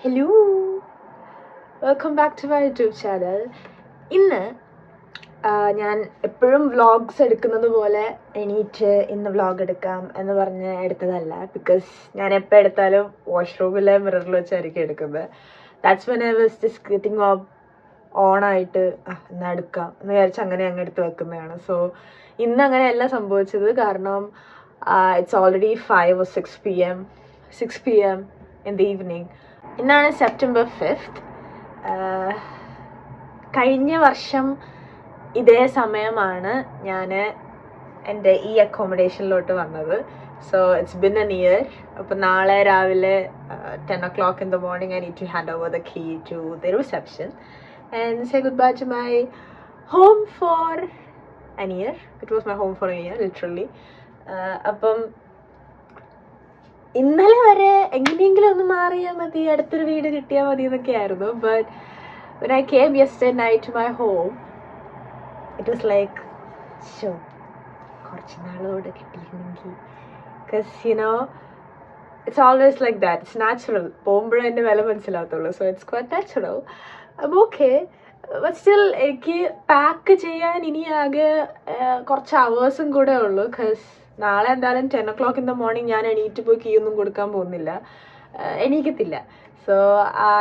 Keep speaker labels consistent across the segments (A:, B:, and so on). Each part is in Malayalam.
A: Hello, welcome back to my YouTube channel. ഇന്ന് ഞാൻ എപ്പോഴും വ്ളോഗ്സ് എടുക്കുന്നത് പോലെ എണീറ്റ് ഇന്ന് വ്ളോഗ് എടുക്കാം എന്ന് പറഞ്ഞ് എടുത്തതല്ല. ബിക്കോസ് ഞാൻ എപ്പോൾ എടുത്താലും വാഷ്റൂമിലെ മിററിൽ വെച്ചായിരിക്കും എടുക്കുന്നത്. That's when I was just getting up ഓണായിട്ട് എന്നാൽ എടുക്കാം എന്ന് വിചാരിച്ച് അങ്ങനെ അങ്ങ് എടുത്ത് വെക്കുന്നതാണ്. സോ ഇന്ന് അങ്ങനെയല്ല സംഭവിച്ചത്. കാരണം it's already 5 or 6 p.m. in the evening. ഇന്നാണ് September 5th. കഴിഞ്ഞ വർഷം ഇതേ സമയമാണ് ഞാൻ എൻ്റെ ഈ അക്കോമഡേഷനിലോട്ട് വന്നത്. So it's been N year. അപ്പോൾ നാളെ രാവിലെ 10 o'clock in the morning I need to hand over the key to the reception and say goodbye to my home for an year. It was my home for a year, literally. അപ്പം ഇന്നലെ വരെ എങ്ങനെയെങ്കിലും ഒന്ന് മാറിയാൽ മതി, അടുത്തൊരു വീട് കിട്ടിയാൽ മതി എന്നൊക്കെ ആയിരുന്നു. But when I came yesterday night to my home, it was like, കുറച്ച് നാളോടെ കിട്ടിയിരുന്നെങ്കിൽ. Because it's always like that. It's natural. പോകുമ്പോഴേ എൻ്റെ വില മനസ്സിലാകത്തുള്ളൂ. So it's quite natural. I'm okay. But still എനിക്ക് പാക്ക് ചെയ്യാൻ ഇനി ആകെ കുറച്ച് അവേഴ്സും കൂടെ ഉള്ളൂ. ബിക്കോസ് നാളെ എന്തായാലും 10 o'clock in the morning ഞാൻ എണീറ്റ് പോയി കീ ഒന്നും കൊടുക്കാൻ പോകുന്നില്ല, എണീക്കത്തില്ല. So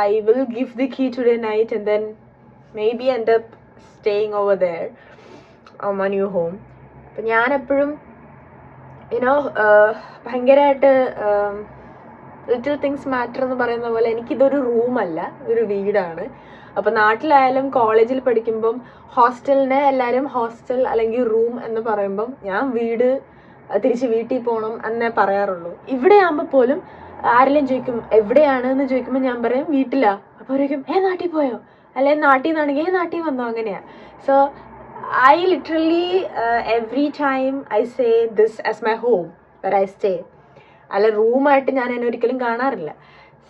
A: I will give the key today night and then maybe end up staying over there on my new home. അപ്പം ഞാൻ എപ്പോഴും ഭയങ്കരമായിട്ട് ലിറ്റിൽ തിങ്സ് മാറ്റർ എന്ന് പറയുന്ന പോലെ എനിക്കിതൊരു റൂമല്ല, ഒരു വീടാണ്. അപ്പോൾ നാട്ടിലായാലും കോളേജിൽ പഠിക്കുമ്പം ഹോസ്റ്റലിനെ എല്ലാവരും ഹോസ്റ്റൽ അല്ലെങ്കിൽ റൂം എന്ന് പറയുമ്പം ഞാൻ വീട്, തിരിച്ച് വീട്ടിൽ പോകണം എന്നേ പറയാറുള്ളൂ. ഇവിടെ ആകുമ്പോൾ പോലും ആരെങ്കിലും ചോദിക്കും എവിടെയാണ് എന്ന് ചോദിക്കുമ്പോൾ ഞാൻ പറയും വീട്ടിലാ. അപ്പോൾ അവരേക്കും നാട്ടിൽ പോയോ, അല്ലെങ്കിൽ നാട്ടിൽ നിന്നാണെങ്കിൽ നാട്ടിൽ വന്നോ, അങ്ങനെയാ. So I literally every time I say this as my home where I stay. അല്ല, റൂമായിട്ട് ഞാൻ എന്നെ ഒരിക്കലും കാണാറില്ല.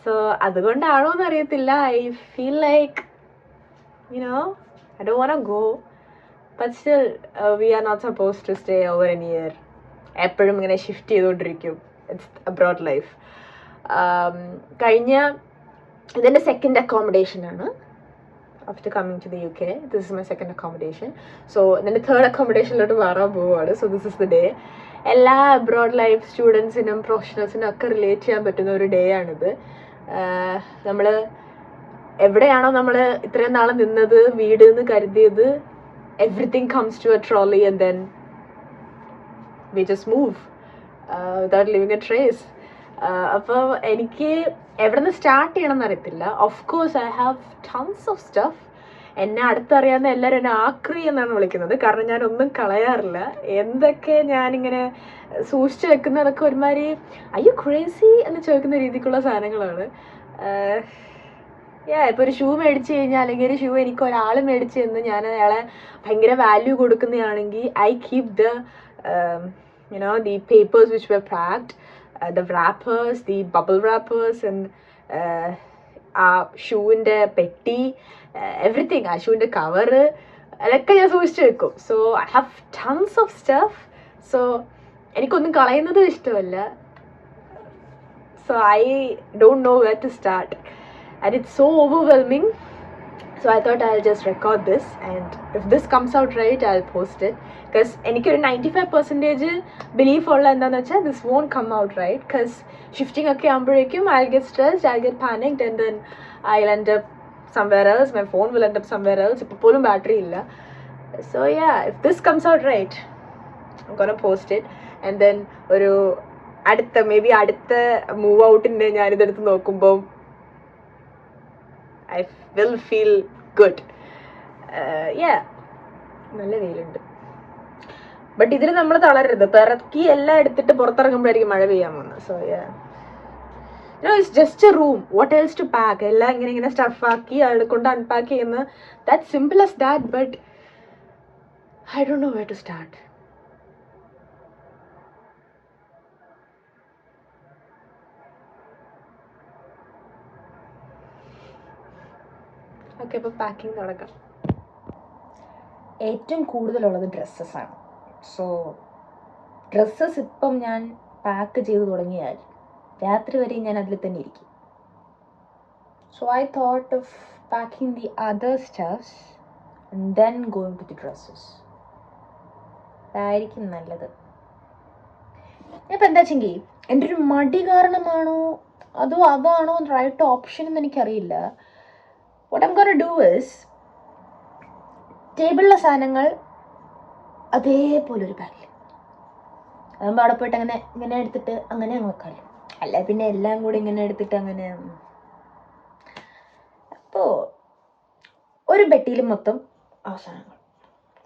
A: സോ അതുകൊണ്ടാണോ എന്ന് അറിയത്തില്ല. I feel like I don't want to go, but still we are not supposed to stay over a year. എപ്പോഴും ഇങ്ങനെ ഷിഫ്റ്റ് ചെയ്തുകൊണ്ടിരിക്കും. It's abroad life. കഴിഞ്ഞ ഇതെൻ്റെ സെക്കൻഡ് അക്കോമഡേഷനാണ് after coming to the UK. This is my second accommodation. So എൻ്റെ തേർഡ് അക്കോമഡേഷനിലോട്ട് മാറാൻ പോവുകയാണ്. So this is the day. എല്ലാ അബ്രോഡ് ലൈഫ് സ്റ്റുഡൻസിനും പ്രൊഫഷണൽസിനും ഒക്കെ റിലേറ്റ് ചെയ്യാൻ പറ്റുന്ന ഒരു ഡേ ആണിത്. നമ്മൾ എവിടെയാണോ നമ്മൾ ഇത്രയും നാളെ നിന്നത്, വീട് എന്ന് കരുതിയത്, everything comes to a trolley and then we just move without leaving a trace. അപ്പോൾ എനിക്ക് എവിടെ നിന്ന് സ്റ്റാർട്ട് ചെയ്യണം എന്നറിയത്തില്ല. Of course I have tons of stuff. എന്നെ അടുത്തറിയാവുന്ന എല്ലാവരും എന്നെ ആക്രി എന്നാണ് വിളിക്കുന്നത്. കാരണം ഞാൻ ഒന്നും കളയാറില്ല. എന്തൊക്കെ ഞാനിങ്ങനെ സൂക്ഷിച്ച് വെക്കുന്നതൊക്കെ ഒരുമാതിരി അയ്യോ ക്രേസി എന്ന് ചോദിക്കുന്ന രീതിക്കുള്ള സാധനങ്ങളാണ്. ഇപ്പോൾ ഒരു ഷൂ മേടിച്ച് കഴിഞ്ഞാൽ, അല്ലെങ്കിൽ ഒരു ഷൂ എനിക്ക് ഒരാൾ മേടിച്ച് തന്ന് ഞാൻ അയാളെ ഭയങ്കര വാല്യൂ കൊടുക്കുന്നതാണെങ്കിൽ I keep the papers which were packed, the wrappers, the bubble wrappers, and ആ ഷൂവിൻ്റെ പെട്ടി, എവറിത്തിങ്, ആ ഷൂവിൻ്റെ കവറ് അതൊക്കെ ഞാൻ സൂക്ഷിച്ച് വെക്കും. So I have tons of stuff. So എനിക്കൊന്നും കളയുന്നതും ഇഷ്ടമല്ല. So I don't know where to start and it's so overwhelming. So I thought I'll just record this, and if this comes out right I'll post it. Because എനിക്കൊരു 95% ബിലീഫ് ഉള്ള എന്താണെന്ന് വെച്ചാൽ this won't come out right, because shifting ഒക്കെ ആകുമ്പോഴേക്കും I'll get stressed, I'll get panicked, and then I'll end up somewhere else. My phone will end up somewhere else. ഇപ്പോൾ പോലും ബാറ്ററി ഇല്ല. So yeah, if this comes out right I'm gonna post it. And then ഒരു അടുത്ത മൂവ് ഔട്ടിൻ്റെ ഞാനിതെടുത്ത് നോക്കുമ്പോൾ I will feel good. നല്ല വെയിലുണ്ട്. ബട്ട് ഇതിൽ നമ്മൾ തളരരുത്. പിറക്കി എല്ലാം എടുത്തിട്ട് പുറത്തിറങ്ങുമ്പോഴായിരിക്കും മഴ പെയ്യാൻ പോകുന്നത്. So it's just a room. What else to pack? എല്ലാം ഇങ്ങനെ സ്റ്റഫാക്കി അവിടെ കൊണ്ട് അൺപാക്ക് ചെയ്യുന്ന that simple as that. But I don't know where to start. Okay, അപ്പോൾ പാക്കിങ് തുടങ്ങാം. ഏറ്റവും കൂടുതലുള്ളത് ഡ്രസ്സസ്സാണ്. സോ ഡ്രസ്സസ് ഇപ്പം ഞാൻ പാക്ക് ചെയ്ത് തുടങ്ങിയാൽ രാത്രി വരെ ഞാൻ അതിൽ തന്നെ ഇരിക്കും. So I thought of packing the other stuffs and then going to the dresses. അതായിരിക്കും നല്ലത്. ഇപ്പം എന്താ വെച്ചെങ്കിൽ എൻ്റെ ഒരു മടി കാരണമാണോ അതോ അതാണോ റൈറ്റ് ഓപ്ഷൻ എന്ന് എനിക്കറിയില്ല. What I'm gonna do is ടേബിളിലെ സാധനങ്ങൾ അതേപോലെ ഒരു ബാഗിൽ അതാകുമ്പോൾ അവിടെ പോയിട്ട് അങ്ങനെ ഇങ്ങനെ എടുത്തിട്ട് അങ്ങനെ വെക്കാമല്ലോ. അല്ല പിന്നെ എല്ലാം കൂടി ഇങ്ങനെ എടുത്തിട്ട് അങ്ങനെ. അപ്പോൾ ഒരു പെട്ടിയിൽ മൊത്തം ആ സാധനങ്ങൾ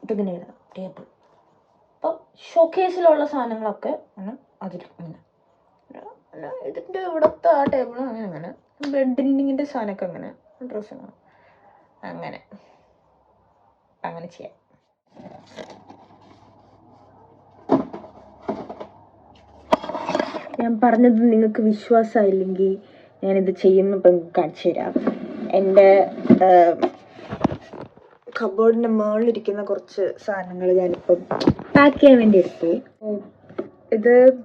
A: ഇതിങ്ങനെ എഴുതാം ടേബിൾ. അപ്പം ഷോക്കേസിലുള്ള സാധനങ്ങളൊക്കെ അങ്ങനെ അതിൽ അങ്ങനെ ഇതിൻ്റെ ഇവിടുത്തെ ആ ടേബിൾ അങ്ങനെ അങ്ങനെ ബെഡിൻ്റെ സാധനമൊക്കെ അങ്ങനെ ഡ്രസ്സ് അങ്ങനെ അങ്ങനെ ചെയ്യാം. ഞാൻ പറഞ്ഞത് നിങ്ങൾക്ക് വിശ്വാസമായില്ലെങ്കിൽ ഞാനിത് ചെയ്യുമ്പോൾ ഇപ്പം കാണിച്ചു തരാം. എൻ്റെ കബോർഡിൻ്റെ മുകളിലിരിക്കുന്ന കുറച്ച് സാധനങ്ങൾ ഞാനിപ്പം പാക്ക് ചെയ്യാൻ വേണ്ടി എടുത്തു.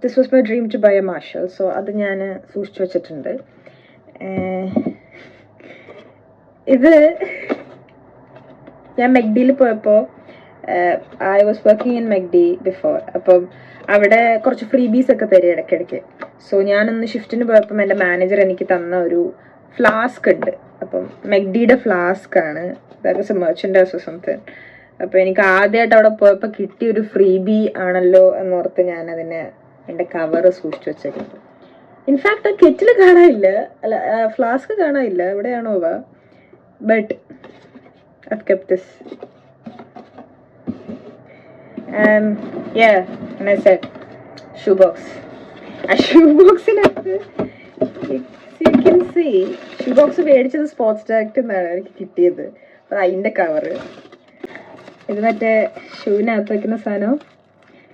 A: This was my dream to buy a Marshall. സോ അത് ഞാൻ സൂക്ഷിച്ചു വെച്ചിട്ടുണ്ട്. ഇത് ഞാൻ മെക്ഡിയിൽ പോയപ്പോൾ I was working in McD before. അപ്പം അവിടെ കുറച്ച് ഫ്രീബീസ് ഒക്കെ തരും ഇടയ്ക്കിടയ്ക്ക്. സോ ഞാനൊന്ന് ഷിഫ്റ്റിന് പോയപ്പം എൻ്റെ മാനേജർ എനിക്ക് തന്ന ഒരു ഫ്ലാസ്ക് ഉണ്ട്. അപ്പം മെക്ഡിയുടെ ഫ്ലാസ്ക് ആണ്. That was A merchandise or something. അപ്പോൾ എനിക്ക് ആദ്യമായിട്ട് അവിടെ പോയപ്പോൾ കിട്ടിയൊരു ഫ്രീബി ആണല്ലോ എന്നോർത്ത് ഞാനതിനെ എൻ്റെ കവറ് സൂക്ഷിച്ചു വെച്ചേക്കുന്നത്. ഇൻഫാക്ട് ആ കെറ്റിൽ കാണാനില്ല, അല്ല ഫ്ലാസ്ക് കാണാനില്ല, എവിടെയാണോ but I've kept this. Yeah, and I said shoebox. A shoebox in you can see shoebox മേടിച്ചത് സ്പോർട്സ് ഡയറക്റ്റ് എന്നാണ് എനിക്ക് കിട്ടിയത്. അപ്പോൾ അതിൻ്റെ കവറ് ഇത് മറ്റേ ഷൂവിനകത്ത് വയ്ക്കുന്ന സാധനം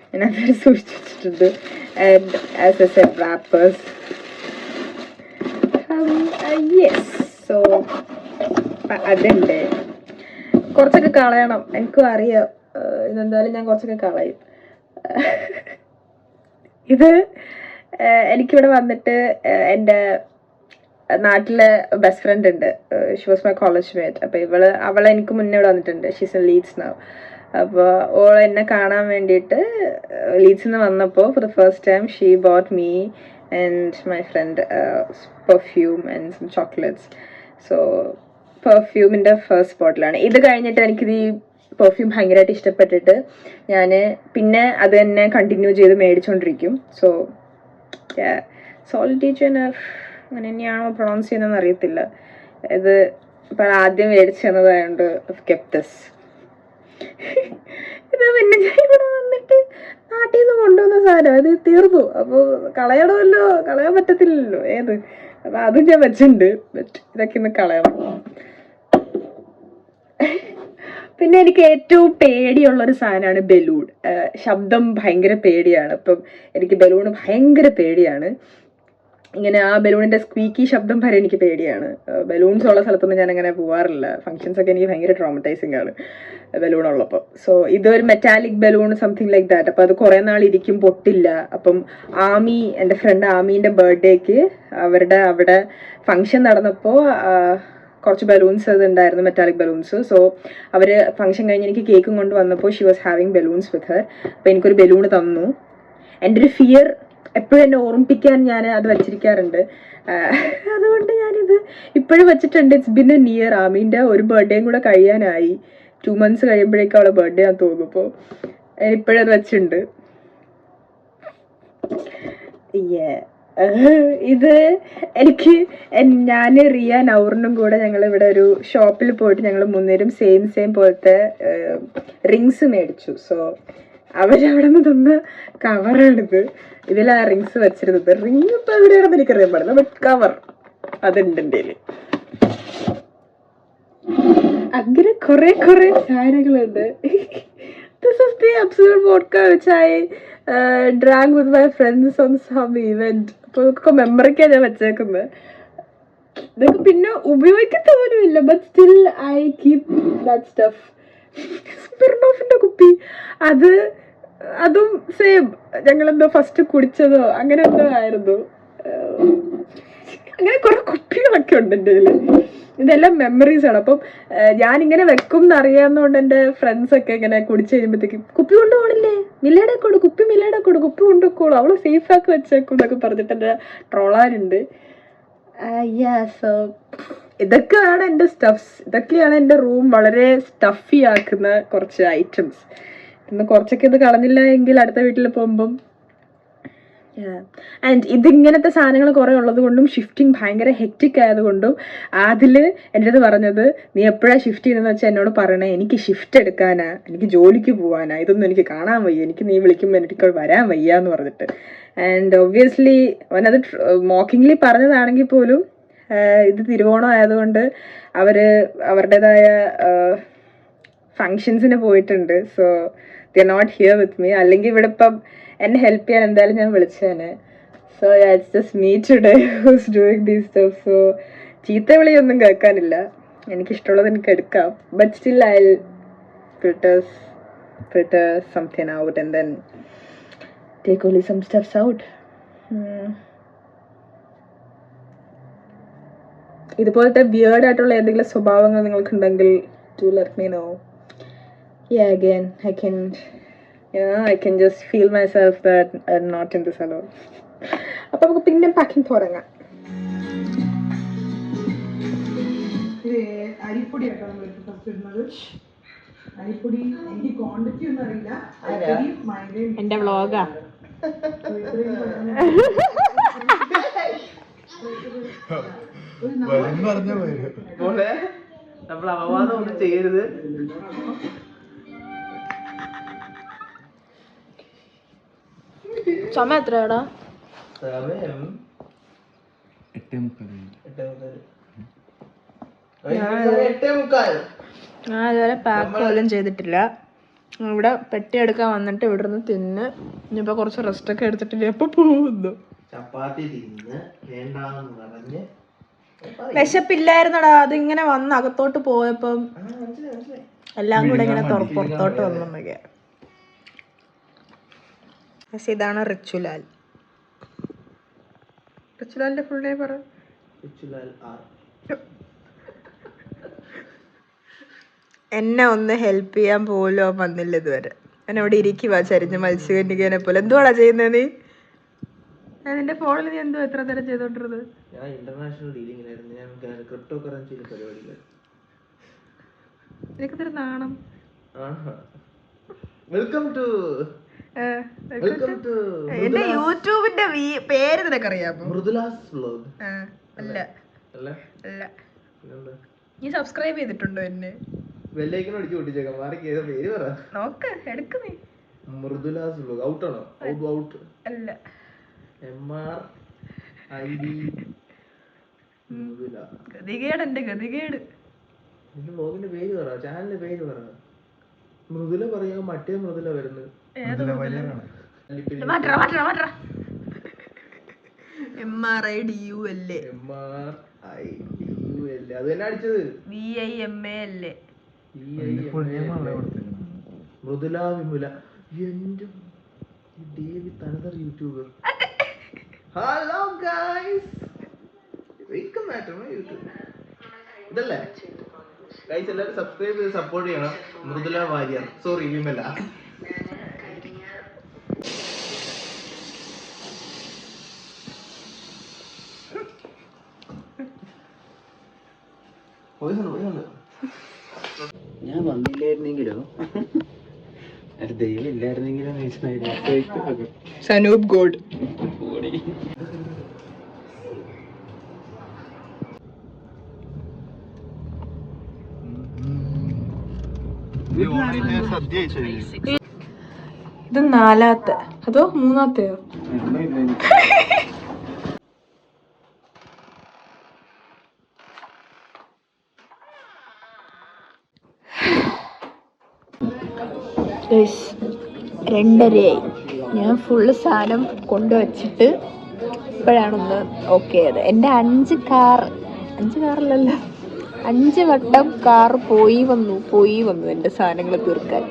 A: അതിനകത്ത് സൂക്ഷിച്ചു വെച്ചിട്ടുണ്ട്. And as I said wrappers. Yes, so അതുണ്ട്. കുറച്ചൊക്കെ കളയണം, എനിക്കും അറിയാം. ഇതെന്തായാലും ഞാൻ കുറച്ചൊക്കെ കളയും. ഇത് എനിക്കിവിടെ വന്നിട്ട് എൻ്റെ നാട്ടിലെ ബെസ്റ്റ് ഫ്രണ്ട് ഉണ്ട്. She was my college mate. അപ്പോൾ അവളെ എനിക്ക് മുന്നേ ഇവിടെ വന്നിട്ടുണ്ട്. She's in Leeds now. അപ്പോൾ ഓൾ എന്നെ കാണാൻ വേണ്ടിയിട്ട് ലീഡ്സിൽ നിന്ന് വന്നപ്പോൾ for the first time she bought me and my friend perfume and some chocolates. So പെർഫ്യൂമിൻ്റെ ഫസ്റ്റ് ബോട്ടിലാണ് ഇത്. കഴിഞ്ഞിട്ട് എനിക്കിത് ഈ പെർഫ്യൂം ഭയങ്കരമായിട്ട് ഇഷ്ടപ്പെട്ടിട്ട് ഞാൻ പിന്നെ അത് തന്നെ കണ്ടിന്യൂ ചെയ്ത് മേടിച്ചുകൊണ്ടിരിക്കും. സോ സോൾട്ടീജനർ അങ്ങനെ തന്നെയാണോ പ്രൊണൗൺസ് ചെയ്യുന്നതെന്ന് അറിയത്തില്ല. ഇത് ഇപ്പം ആദ്യം മേടിച്ചു തന്നതായതുകൊണ്ട് കെപ്റ്റസ്. ഇത് പിന്നെ ഞാൻ ഇവിടെ വന്നിട്ട് നാട്ടിൽ നിന്ന് കൊണ്ടുവന്ന സാധനം ഇത് തീർന്നു. അപ്പോൾ കളയണമല്ലോ, കളയാൻ പറ്റത്തില്ലല്ലോ ഏത്. അപ്പം അതും ഞാൻ വെച്ചിട്ടുണ്ട്. ബട്ട് ഇതൊക്കെ ഇന്ന് കളയണം. പിന്നെ എനിക്ക് ഏറ്റവും പേടിയുള്ളൊരു സാധനമാണ് ബലൂൺ. ശബ്ദം ഭയങ്കര പേടിയാണ്. അപ്പം എനിക്ക് ബലൂൺ ഭയങ്കര പേടിയാണ്. ഇങ്ങനെ ആ ബലൂണിൻ്റെ സ്ക്വീക്കി ശബ്ദം വരെ എനിക്ക് പേടിയാണ്. ബലൂൺസ് ഉള്ള സ്ഥലത്തൊന്നും ഞാൻ അങ്ങനെ പോകാറില്ല. ഫങ്ഷൻസൊക്കെ എനിക്ക് ഭയങ്കര ട്രോമറ്റൈസിങ് ആണ് ബലൂൺ ഉള്ളപ്പോൾ. സോ ഇതൊരു metallic balloon something like that. അപ്പോൾ അത് കുറേ നാൾ ഇരിക്കും, പൊട്ടില്ല. അപ്പം എൻ്റെ ഫ്രണ്ട് ആമീൻ്റെ ബർത്ത്ഡേക്ക് അവരുടെ അവിടെ ഫങ്ഷൻ നടന്നപ്പോൾ കുറച്ച് ബലൂൺസ് അത് ഉണ്ടായിരുന്നു, മെറ്റാലിക് ബലൂൺസ്. സോ അവർ ഫംഗ്ഷൻ കഴിഞ്ഞ് എനിക്ക് കേക്കും കൊണ്ട് വന്നപ്പോൾ ഷി വാസ് ഹാവിങ് ബലൂൺസ് വിത്ത് ഹർ. അപ്പോൾ എനിക്കൊരു ബലൂൺ തന്നു. എൻ്റെ ഒരു ഫിയർ എപ്പോഴും എന്നെ ഓർമ്മിപ്പിക്കാൻ ഞാൻ അത് വെച്ചിരിക്കാറുണ്ട്. അതുകൊണ്ട് ഞാനിത് ഇപ്പോഴും വെച്ചിട്ടുണ്ട്. It's been a year. ആമീൻ്റെ ഒരു ബർത്ത്ഡേയും കൂടെ കഴിയാനായി. 2 months കഴിയുമ്പോഴേക്കും അവളെ ബർത്ത്ഡേ ആണെന്ന് തോന്നുന്നു. അപ്പോൾ ഞാനിപ്പോഴും അത് വെച്ചിട്ടുണ്ട്. ഇത് എനിക്ക് ഞാൻ റിയ നൗറിനും കൂടെ ഞങ്ങൾ ഇവിടെ ഒരു ഷോപ്പിൽ പോയിട്ട് ഞങ്ങൾ മുന്നേരും സെയിം പോലത്തെ റിങ്സ് മേടിച്ചു. സോ അവരവിടെ നിന്ന് തന്ന കവറാണിത്. ഇതിലാ റിങ്സ് വെച്ചിരുന്നത്. റിങ് ഇപ്പം എവിടെയാണെന്ന് എനിക്കറിയാൻ പാടില്ല, ബട്ട് കവർ അതുണ്ട് എൻ്റെ കയ്യിൽ. അങ്ങനെ കുറെ സാധനങ്ങളുണ്ട്. This is the absolute vodka which I drank with my friends on some event. അപ്പോൾ ഇതൊക്കെ മെമ്മറിക്കാണ് ഞാൻ വെച്ചേക്കുന്നത്. ഇതൊക്കെ പിന്നെ ഉപയോഗിക്കത്ത പോലുമില്ല, but still I keep that stuff. സ്മിർനോഫിൻ്റെ കുപ്പി അതും സെയിം. ഞങ്ങളെന്തോ ഫസ്റ്റ് കുടിച്ചതോ അങ്ങനെ എന്തോ ആയിരുന്നു. അങ്ങനെ കുറെ കുപ്പികളൊക്കെ ഉണ്ട് എൻ്റെ കയ്യിൽ. ഇതെല്ലാം മെമ്മറീസ് ആണ്. അപ്പം ഞാനിങ്ങനെ വെക്കും എന്നറിയാവുന്നതുകൊണ്ട് എൻ്റെ ഫ്രണ്ട്സ് ഒക്കെ ഇങ്ങനെ കുടിച്ച് കഴിയുമ്പോഴത്തേക്കും കുപ്പി കൊണ്ടുപോകണില്ലേ, മില്ലയുടെ കൊടു കുപ്പി, മില്ലയുടെ കൊടു കുപ്പി കൊണ്ടുപോക്കോളൂ, അവള് സേഫ് ആക്കി വെച്ചേക്കും എന്നൊക്കെ പറഞ്ഞിട്ട് എൻ്റെ ട്രോളാനുണ്ട്. സോ ഇതൊക്കെയാണ് എൻ്റെ സ്റ്റഫ്സ്. ഇതൊക്കെയാണ് എൻ്റെ റൂം വളരെ സ്റ്റഫി ആക്കുന്ന കുറച്ച് ഐറ്റംസ്. ഇന്ന് കുറച്ചൊക്കെ ഇത് കളഞ്ഞില്ല എങ്കിൽ അടുത്ത വീട്ടിൽ പോകുമ്പം. ആൻഡ് ഇതിങ്ങനത്തെ സാധനങ്ങൾ കുറേ ഉള്ളത് കൊണ്ടും ഷിഫ്റ്റിംഗ് ഭയങ്കര ഹെക്റ്റിക് ആയതുകൊണ്ടും അതിൽ എൻ്റെ അടുത്ത് പറഞ്ഞത്, നീ എപ്പോഴാണ് ഷിഫ്റ്റ് ചെയ്യുന്നതെന്ന് വെച്ചാൽ എന്നോട് പറയണേ, എനിക്ക് ഷിഫ്റ്റ് എടുക്കാനാ, എനിക്ക് ജോലിക്ക് പോകാനാ, ഇതൊന്നും എനിക്ക് കാണാൻ വയ്യ, എനിക്ക് നീ വിളിക്കുമ്പോൾ എനിക്ക് വരാൻ വയ്യ എന്ന് പറഞ്ഞിട്ട്. ആൻഡ് ഒബ്വിയസ്ലി അവനത് മോക്കിംഗ്ലി പറഞ്ഞതാണെങ്കിൽ പോലും ഇത് തിരുവോണം ആയതുകൊണ്ട് അവരുടേതായ ഫങ്ഷൻസിന് പോയിട്ടുണ്ട്. So they are not here with me. അല്ലെങ്കിൽ ഇവിടെ ഇപ്പം എന്നെ ഹെൽപ്പ് ചെയ്യാൻ എന്തായാലും ഞാൻ വിളിച്ചേനെ. So it's just me today who's doing these stuff. So ചീത്ത വിളിയൊന്നും കേൾക്കാനില്ല, എനിക്കിഷ്ടമുള്ളത് എനിക്ക് എടുക്കാം. But still I filter something out and then take only some stuffs out. ഇതുപോലത്തെ വിയേർഡ് ആയിട്ടുള്ള എന്തെങ്കിലും സ്വഭാവങ്ങൾ നിങ്ങൾക്കുണ്ടെങ്കിൽ to let me know. Again I can just feel myself that I'm not in this alone. അപ്പോൾ നമുക്ക് പിന്നെ പാക്കിംഗ് തുടങ്ങാം. അരിപ്പൊടി ആയിട്ടാണ് ഫസ്റ്റ് ഇടുന്നത്. അരിപ്പൊടി എനിക്ക് ക്വാണ്ടിറ്റി ഒന്നും അറിയില്ല. എൻ്റെ വ്ളോഗാ.
B: നമ്മൾ അപവാദം ഒന്നും ചെയ്യരുത്.
A: സമയം എത്രയാടാ?
B: സമയം 8:45.
A: ഞാൻ ഇതുവരെ പാക്ക് പോലും ചെയ്തിട്ടില്ല. ഇവിടെ പെട്ടി എടുക്കാൻ വന്നിട്ട് ഇവിടെ നിന്ന് തിന്ന് ഇനിയിപ്പോൾ കുറച്ച് റെസ്റ്റൊക്കെ എടുത്തിട്ടില്ല. എപ്പോൾ പോകുന്നു?
B: ചപ്പാത്തി തിന്ന് വേണ്ടാന്ന് പറഞ്ഞ്
A: വിശപ്പില്ലായിരുന്നടാ, അതിങ്ങനെ വന്ന് അകത്തോട്ട് പോയപ്പം എല്ലാം കൂടെ ഇങ്ങനെ പുറത്തോട്ട് വന്നൊക്കെ. പക്ഷെ ഇതാണ് റിച്ചുലാൽ. റിച്ചുലാലിന്റെ ഫുൾ നെയിം പറ. എന്നെ ഒന്ന് ഹെൽപ്പ് ചെയ്യാൻ പോലും വന്നില്ല ഇതുവരെ. എന്നോട് ഇരിക്കുവാ ചരിഞ്ഞ് മത്സ്യകന്യകനെ പോലെ. എന്തുവാടാ ചെയ്യുന്നത് നീ? ഞാൻ നിന്റെ ഫോണിൽ നീ എന്തോ എത്ര നേരം ചെയ്തോണ്ടിരുന്നത്?
B: ഞാൻ ഇന്റർനാഷണൽ ഡീലിംഗിലായിരുന്നു. ഞാൻ ക്രിപ്റ്റോ കറൻസിയിൽ പരിപാടിയില്ല.
A: എനിക്ക് തരുന്ന നാണം.
B: വെൽക്കം ടു
A: എന്റെ യൂട്യൂബിന്റെ പേര് നിനക്കറിയാമോ?
B: മൃദുലാസ് വ്ലോഗ്.
A: അല്ല അല്ല അല്ല. നീ സബ്സ്ക്രൈബ് ചെയ്തിട്ടുണ്ടോ എന്നെ?
B: ബെല്ലൈക്കൺ അടിച്ചു പൊട്ടിച്ചേക്കാം. മാറിക്ക് ഏതാ പേര് പറ.
A: നോക്ക് എടുക്ക് നീ.
B: മൃദുലാസ് വ്ലോഗ്. ഔട്ടാണോ? ഔട്ട്
A: അല്ല.
B: MRID മൃദുല.
A: ഗതികേട് എന്റെ ഗതികേട്.
B: നിന്റെ വ്ലോഗിന്റെ പേര് പറ, ചാനലിന്റെ പേര് പറ. മൃദുല പറയാ, മറ്റേ മൃദുല വരുന്നത്.
A: MRIDUL.
B: അത് തന്നെ അടിച്ചത്.
A: VIMA.
B: മൃദുല വിമുല. എന്റെ David another YouTuber. Hello guys, welcome back to my YouTube. ഇതല്ലേ ഗൈസ്, എല്ലാവരും സബ്സ്ക്രൈബ് ചെയ്ത് സപ്പോർട്ട് ചെയ്യണം. മൃദുല വാര്യർ, സോറി വിമല. ഞാൻ വന്നില്ലായിരുന്നെങ്കിലോ, ദൈവം ഇല്ലായിരുന്നെങ്കിലോ.
A: സനൂപ് ഗോഡ്. ഇത് നാലാമത്തെ അതോ മൂന്നാമത്തെയോ? രണ്ടരയായി. ഞാൻ ഫുള്ള് സാധനം കൊണ്ടുവച്ചിട്ട് ഇപ്പോഴാണൊന്ന് ഓക്കെ ആയത്. എൻ്റെ 5 കാറിലല്ല 5 വട്ടം കാർ പോയി വന്നു എൻ്റെ സാധനങ്ങൾ തീർക്കാൻ.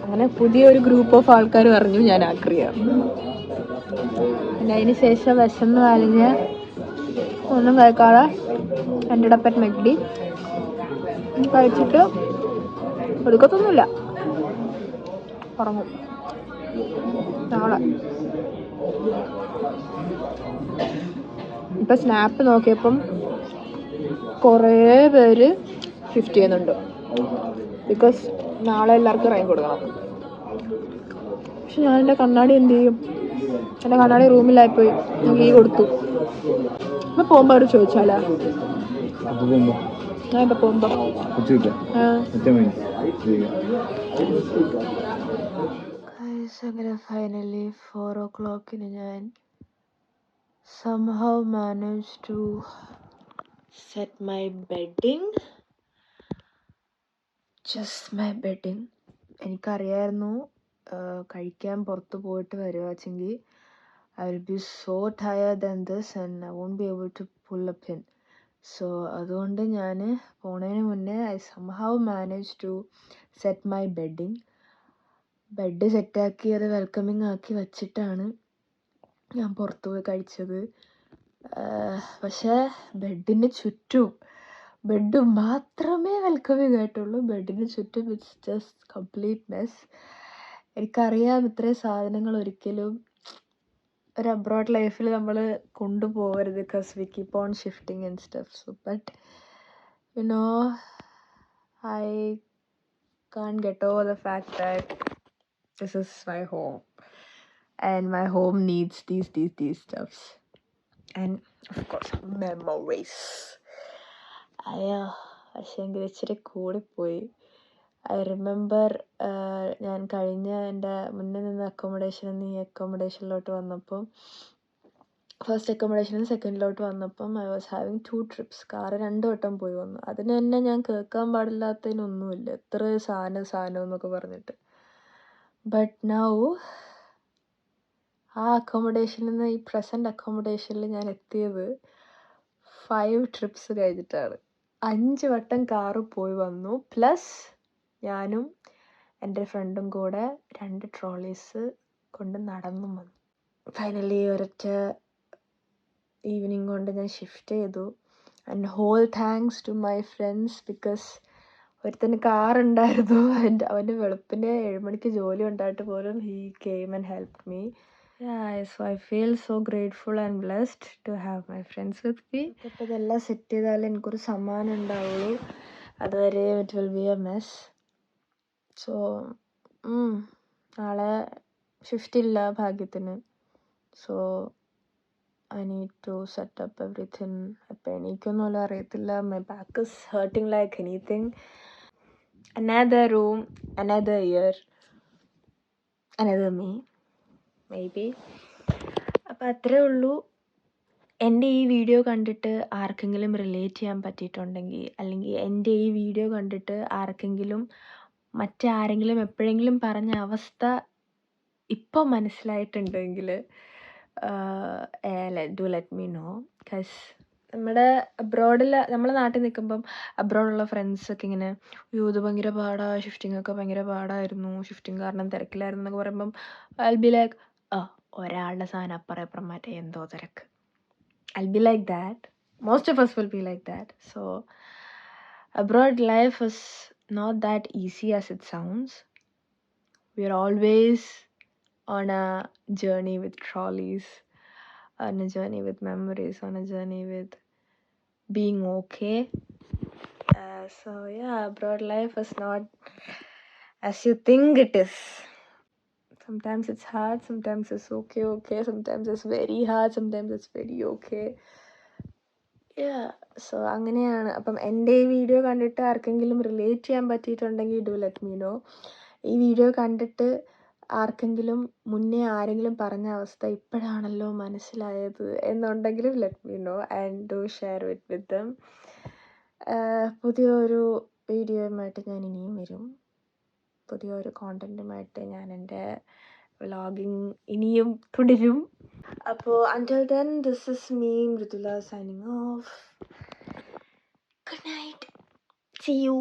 A: അങ്ങനെ പുതിയൊരു ഗ്രൂപ്പ് ഓഫ് ആൾക്കാർ പറഞ്ഞു ഞാൻ ആക്രിയാണ്. പിന്നെ അതിന് ശേഷം വിശന്ന് വലിഞ്ഞ് ഒന്നും കഴിക്കാതെ എൻ്റെ ഡപ്പറ്റ് മെഗ്ഡി കഴിച്ചിട്ട് എടുക്കത്തൊന്നുമില്ല, ഉറങ്ങും നാളെ. ഇപ്പം സ്നാപ്പ് നോക്കിയപ്പം കുറേ പേര് ഷിഫ്റ്റ് ചെയ്യുന്നുണ്ട്, ബിക്കോസ് നാളെ എല്ലാവർക്കും റൈൻ കൊടുക്കണം. പക്ഷെ ഞാൻ എൻ്റെ കണ്ണാടി എന്ത് ചെയ്യും? എൻ്റെ കണ്ണാടി റൂമിലായിപ്പോയി, ഞാൻ കീ കൊടുത്തു. ഇപ്പം പോകുമ്പോൾ അവർ ചോദിച്ചാലോ? ഞാൻ ഇപ്പം പോകുമ്പോൾ അങ്ങനെ ഫൈനലി 4 o'clock ഞാൻ somehow managed to set my bedding. Just my bedding. എനിക്കറിയായിരുന്നു കഴിക്കാൻ പുറത്ത് പോയിട്ട് വരുവാച്ചെങ്കിൽ I will be so tired than this and I won't be able to pull a pin. So അതുകൊണ്ട് ഞാൻ പോണതിന് മുന്നേ I somehow managed to set my bedding. Bed സെറ്റാക്കി അത് വെൽക്കമിങ് ആക്കി വച്ചിട്ടാണ് ഞാൻ പുറത്തു പോയി കഴിച്ചത്. പക്ഷേ ബെഡിന് ചുറ്റും, ബെഡ് മാത്രമേ വെൽക്കമിങ് ആയിട്ടുള്ളൂ, ബെഡിന് ചുറ്റും ഇറ്റ്സ് ജസ്റ്റ് കംപ്ലീറ്റ് മെസ്. എനിക്കറിയാം ഇത്രയും സാധനങ്ങൾ ഒരിക്കലും ഒരു അബ്രോഡ് ലൈഫിൽ നമ്മൾ കൊണ്ടുപോകരുത്, because we keep on shifting and stuff. So but you know I can't get over the fact that this is my home and my home needs these stuffs and of course memories. പക്ഷേങ്കിൽ ഇച്ചിരി കൂടിപ്പോയി. ഐ റിമെമ്പർ ഞാൻ കഴിഞ്ഞ എൻ്റെ മുന്നേ നിന്ന് അക്കോമഡേഷനിൽ നിന്ന് ഈ അക്കോമഡേഷനിലോട്ട് വന്നപ്പം, ഫസ്റ്റ് അക്കോമഡേഷനിൽ നിന്ന് സെക്കൻഡിലോട്ട് വന്നപ്പം I was having 2 trips. Car 2 വട്ടം പോയി വന്നു. അതിന് തന്നെ ഞാൻ കേൾക്കാൻ പാടില്ലാത്തതിനൊന്നുമില്ല, എത്ര സാധനം എന്നൊക്കെ പറഞ്ഞിട്ട്. ബട്ട് നൗ ആ അക്കോമഡേഷനിൽ നിന്ന് ഈ പ്രസൻറ്റ് അക്കോമഡേഷനിൽ ഞാൻ എത്തിയത് 5 trips കഴിഞ്ഞിട്ടാണ്. 5 വട്ടം കാറ് പോയി വന്നു, പ്ലസ് ഞാനും എൻ്റെ ഫ്രണ്ടും കൂടെ 2 ട്രോളീസ് കൊണ്ട് നടന്നും വന്നു. ഫൈനലി ഒരൊറ്റ ഈവനിങ് കൊണ്ട് ഞാൻ ഷിഫ്റ്റ് ചെയ്തു. And whole thanks to my friends, because ഒരുത്തന് കാറുണ്ടായിരുന്നു, അവൻ്റെ വെളുപ്പിന് 7 മണിക്ക് ജോലി ഉണ്ടായിട്ട് പോലും he came and help me. So I feel so grateful and blessed to have my friends with me. അപ്പോൾ ഇതെല്ലാം സെറ്റ് ചെയ്താലേ എനിക്കൊരു സമ്മാനം ഉണ്ടാവുള്ളൂ, അതുവരെ it will be a mess. So നാളെ ഷിഫ്റ്റ് ഇല്ല ഭാഗ്യത്തിന്. So I need to set up everything. അപ്പോൾ എനിക്കൊന്നുമല്ല അറിയത്തില്ല, my back is hurting like anything. Another room, another year, another me, maybe. അപ്പോൾ അത്രേ ഉള്ളൂ. എൻ്റെ ഈ വീഡിയോ കണ്ടിട്ട് ആർക്കെങ്കിലും റിലേറ്റ് ചെയ്യാൻ പറ്റിയിട്ടുണ്ടെങ്കിൽ, അല്ലെങ്കിൽ എൻ്റെ ഈ വീഡിയോ കണ്ടിട്ട് ആർക്കെങ്കിലും മറ്റാരെങ്കിലും എപ്പോഴെങ്കിലും പറഞ്ഞ അവസ്ഥ ഇപ്പോൾ മനസ്സിലായിട്ടുണ്ടെങ്കിൽ do let me know. Because നമ്മുടെ അബ്രോഡിൽ, നമ്മളെ നാട്ടിൽ നിൽക്കുമ്പം അബ്രോഡുള്ള ഫ്രണ്ട്സൊക്കെ ഇങ്ങനെ അയ്യോ ഇത് ഭയങ്കര പാടാണ്, ഷിഫ്റ്റിംഗ് ഒക്കെ ഭയങ്കര പാടായിരുന്നു, ഷിഫ്റ്റിംഗ് കാരണം തിരക്കിലായിരുന്നു എന്നൊക്കെ പറയുമ്പം I'll be like ഒരാളുടെ സാധനം അപ്പുറം മാറ്റേ എന്തോ തിരക്ക്. I'll be like that. Most of us will be like that. So abroad life is not that easy as it sounds. We are always on a journey with trolleys, on a journey with memories, on a journey with being okay. So yeah, abroad life is not as you think it is. Sometimes it's hard, sometimes it's okay, sometimes it's very hard, sometimes it's very okay. So അങ്ങനെയാണ്. അപ്പം എൻ്റെ ഈ വീഡിയോ കണ്ടിട്ട് ആർക്കെങ്കിലും റിലേറ്റ് ചെയ്യാൻ പറ്റിയിട്ടുണ്ടെങ്കിൽ ഡു ലെറ്റ് മീ നോ. ഈ വീഡിയോ കണ്ടിട്ട് ആർക്കെങ്കിലും മുന്നേ ആരെങ്കിലും പറഞ്ഞ അവസ്ഥ ഇപ്പോഴാണല്ലോ മനസ്സിലായത് എന്നുണ്ടെങ്കിലും let me know and do share it with them. പുതിയൊരു വീഡിയോയുമായിട്ട് ഞാൻ ഇനിയും വരും, പുതിയൊരു കോണ്ടൻറ്റുമായിട്ട് ഞാൻ എൻ്റെ വ്ളോഗിങ് ഇനിയും തുടരും. അപ്പോൾ until then, this is me, Mridula, signing off. Good night. See you.